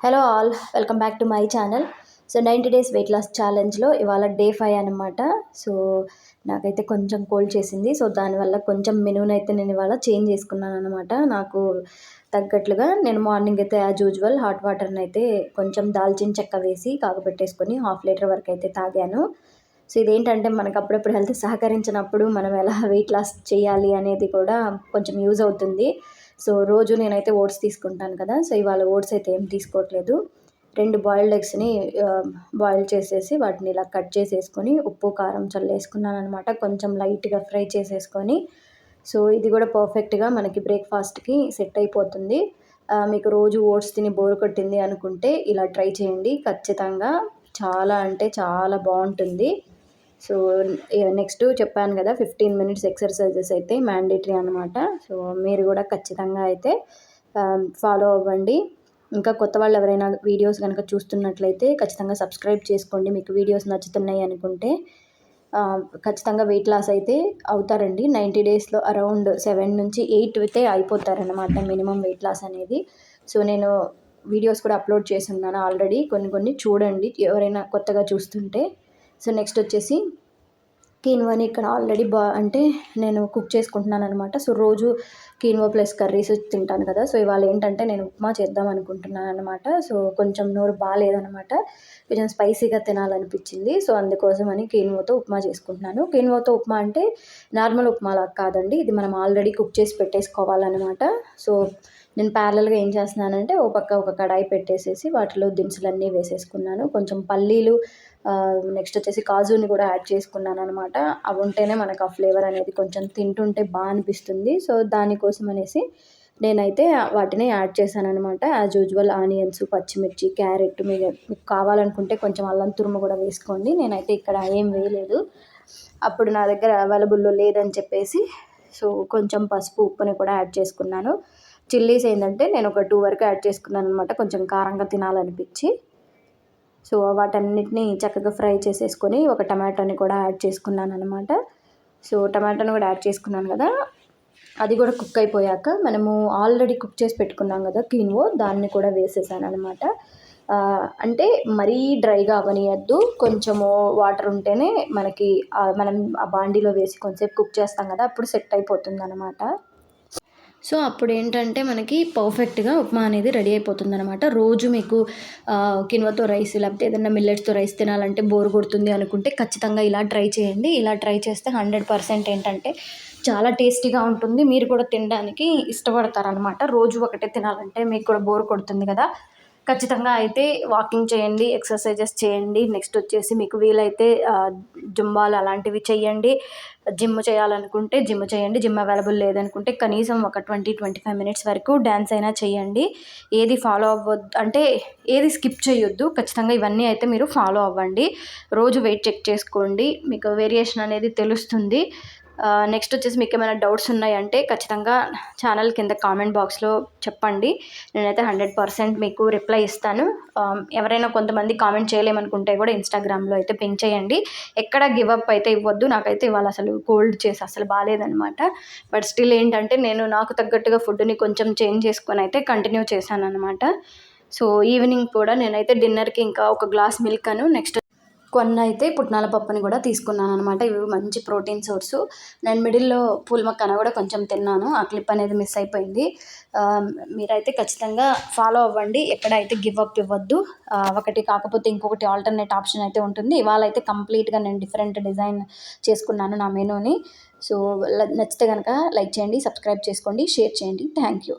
Hello all, welcome back to my channel. So 90 days weight loss ఛాలెంజ్లో ఇవాళ day 5 అనమాట. So నాకైతే కొంచెం కోల్డ్ చేసింది. సో దానివల్ల కొంచెం మెనూనైతే నేను ఇవాళ చేంజ్ చేసుకున్నాను అనమాట. నాకు తగ్గట్లుగా నేను మార్నింగ్ అయితే యాజ్ యూజువల్ హాట్ వాటర్ని అయితే కొంచెం దాల్చిన చెక్క వేసి కాగబెట్టేసుకొని 1/2 లీటర్ వరకు అయితే తాగాను. సో ఇదేంటంటే మనకు అప్పుడప్పుడు హెల్త్ సహకరించినప్పుడు మనం ఎలా వెయిట్ లాస్ చేయాలి అనేది కూడా కొంచెం యూజ్ అవుతుంది. సో రోజు నేనైతే ఓట్స్ తీసుకుంటాను కదా. సో ఇవాళ ఓట్స్ అయితే ఏం తీసుకోవట్లేదు. 2 బాయిల్డ్ ఎగ్స్ని బాయిల్ చేసేసి వాటిని ఇలా కట్ చేసేసుకొని ఉప్పు కారం చల్లేసుకున్నాను అనమాట. కొంచెం లైట్గా ఫ్రై చేసేసుకొని సో ఇది కూడా పర్ఫెక్ట్గా మనకి బ్రేక్ఫాస్ట్కి సెట్ అయిపోతుంది. మీకు రోజు ఓట్స్ తిని బోర్ కొట్టింది అనుకుంటే ఇలా ట్రై చేయండి. ఖచ్చితంగా చాలా అంటే చాలా బాగుంటుంది. సో నెక్స్ట్ చెప్పాను కదా 15 మినిట్స్ ఎక్సర్సైజెస్ అయితే మ్యాండేటరీ అనమాట. సో మీరు కూడా ఖచ్చితంగా అయితే ఫాలో అవ్వండి. ఇంకా కొత్త వాళ్ళు ఎవరైనా వీడియోస్ కనుక చూస్తున్నట్లయితే ఖచ్చితంగా సబ్స్క్రైబ్ చేసుకోండి. మీకు వీడియోస్ నచ్చుతున్నాయి అనుకుంటే ఖచ్చితంగా వెయిట్ లాస్ అయితే అవుతారండి. 90 డేస్లో అరౌండ్ 7 నుంచి 8 అయితే అయిపోతారనమాట మినిమం వెయిట్ లాస్ అనేది. సో నేను వీడియోస్ కూడా అప్లోడ్ చేసి ఉన్నాను ఆల్రెడీ. కొన్ని చూడండి ఎవరైనా కొత్తగా చూస్తుంటే. సో నెక్స్ట్ వచ్చేసి కీన్వాని ఇక్కడ ఆల్రెడీ అంటే నేను కుక్ చేసుకుంటున్నాను అనమాట. సో రోజు కీన్వా ప్లస్ కర్రీస్ తింటాను కదా. సో ఇవాళ ఏంటంటే నేను ఉప్మా చేద్దాం అనుకుంటున్నాను అనమాట. సో కొంచెం నోరు బాగాలేదనమాట, కొంచెం స్పైసీగా తినాలనిపించింది. సో అందుకోసమని కీన్వాతో ఉప్మా చేసుకుంటున్నాను. కీన్వాతో ఉప్మా అంటే నార్మల్ ఉప్మాలా కాదండి, ఇది మనం ఆల్రెడీ కుక్ చేసి పెట్టేసుకోవాలన్నమాట. సో నేను ప్యారలల్గా ఏం చేస్తున్నానంటే ఒక కడాయి పెట్టేసేసి వాటిలో దినుసులన్నీ వేసేసుకున్నాను. కొంచెం పల్లీలు నెక్స్ట్ వచ్చేసి కాజుని కూడా యాడ్ చేసుకున్నాను అనమాట. అవి ఉంటేనే మనకు ఆ ఫ్లేవర్ అనేది కొంచెం తింటుంటే బాగా అనిపిస్తుంది. సో దానికోసం అనేసి నేనైతే వాటిని యాడ్ చేశాను అనమాట. యాజ్ యూజువల్ ఆనియన్స్, పచ్చిమిర్చి, క్యారెట్, మీకు కావాలనుకుంటే కొంచెం అల్లం తురుము కూడా వేసుకోండి. నేనైతే ఇక్కడ ఏం వేయలేదు, అప్పుడు నా దగ్గర అవైలబుల్లో లేదని చెప్పేసి. సో కొంచెం పసుపు, ఉప్పుని కూడా యాడ్ చేసుకున్నాను. చిల్లీస్ ఏంటంటే నేను ఒక 2 వరకు యాడ్ చేసుకున్నాను అనమాట, కొంచెం కారంగా తినాలనిపించి. సో వాటన్నిటిని చక్కగా ఫ్రై చేసేసుకొని ఒక టమాటోని కూడా యాడ్ చేసుకున్నాను అనమాట. సో టమాటోని కూడా యాడ్ చేసుకున్నాను కదా, అది కూడా కుక్ అయిపోయాక మనము ఆల్రెడీ కుక్ చేసి పెట్టుకున్నాం కదా కీన్వా, దాన్ని కూడా వేసేసాను అనమాట. అంటే మరీ డ్రైగా అవనియద్దు, కొంచెము వాటర్ ఉంటేనే మనకి మనం ఆ బాండీలో వేసి కొంచెంసేపు కుక్ చేస్తాం కదా, అప్పుడు సెట్ అయిపోతుంది అనమాట. సో అప్పుడు ఏంటంటే మనకి పర్ఫెక్ట్గా ఉప్మా అనేది రెడీ అయిపోతుంది అనమాట. రోజు మీకు కిన్వాతో రైస్ లేకపోతే ఏదైనా మిల్లెట్స్తో రైస్ తినాలంటే బోర్ కొడుతుంది అనుకుంటే ఖచ్చితంగా ఇలా ట్రై చేయండి. ఇలా ట్రై చేస్తే 100% ఏంటంటే చాలా టేస్టీగా ఉంటుంది. మీరు కూడా తినడానికి ఇష్టపడతారనమాట. రోజు ఒకటే తినాలంటే మీకు కూడా బోర్ కొడుతుంది కదా. ఖచ్చితంగా అయితే వాకింగ్ చేయండి, ఎక్సర్సైజెస్ చేయండి. నెక్స్ట్ వచ్చేసి మీకు వీలైతే జుంబాలు అలాంటివి చేయండి. జిమ్ చేయాలనుకుంటే జిమ్ చేయండి. జిమ్ అవైలబుల్ లేదనుకుంటే కనీసం ఒక 20-25 మినిట్స్ వరకు డ్యాన్స్ అయినా చేయండి. ఏది ఫాలో అవ్వద్దు అంటే ఏది స్కిప్ చేయొద్దు. ఖచ్చితంగా ఇవన్నీ అయితే మీరు ఫాలో అవ్వండి. రోజు వెయిట్ చెక్ చేసుకోండి, మీకు వేరియేషన్ అనేది తెలుస్తుంది. నెక్స్ట్ వచ్చేసి మీకు ఏమైనా డౌట్స్ ఉన్నాయంటే ఖచ్చితంగా ఛానల్ కింద కామెంట్ బాక్స్లో చెప్పండి. నేనైతే 100% మీకు రిప్లై ఇస్తాను. ఎవరైనా కొంతమంది కామెంట్ చేయలేమనుకుంటే కూడా ఇన్స్టాగ్రామ్లో అయితే పింక్ చేయండి. ఎక్కడ గివ్ అప్ అయితే ఇవ్వద్దు. నాకైతే ఇవాళ అసలు కోల్డ్ చేసి అసలు బాగాలేదనమాట. బట్ స్టిల్ ఏంటంటే నేను నాకు తగ్గట్టుగా ఫుడ్ని కొంచెం చేంజ్ చేసుకొని అయితే కంటిన్యూ చేశాను అనమాట. సో ఈవినింగ్ కూడా నేనైతే డిన్నర్కి ఇంకా ఒక గ్లాస్ మిల్క్ నెక్స్ట్ కొన్ని అయితే పుట్నాల పప్పుని కూడా తీసుకున్నాను అనమాట. ఇవి మంచి ప్రోటీన్ సోర్సు. నేను మిడిల్లో పూల్ మక్కన కూడా కొంచెం తిన్నాను, ఆ క్లిప్ అనేది మిస్ అయిపోయింది. మీరైతే ఖచ్చితంగా ఫాలో అవ్వండి, ఎక్కడైతే గివ్ అప్ ఇవ్వద్దు. ఒకటి కాకపోతే ఇంకొకటి ఆల్టర్నేట్ ఆప్షన్ అయితే ఉంటుంది. ఇవాళ అయితే కంప్లీట్గా నేను డిఫరెంట్ డిజైన్ చేసుకున్నాను నా మెనూని. సో నచ్చితే కనుక లైక్ చేయండి, సబ్స్క్రైబ్ చేసుకోండి, షేర్ చేయండి. Thank you.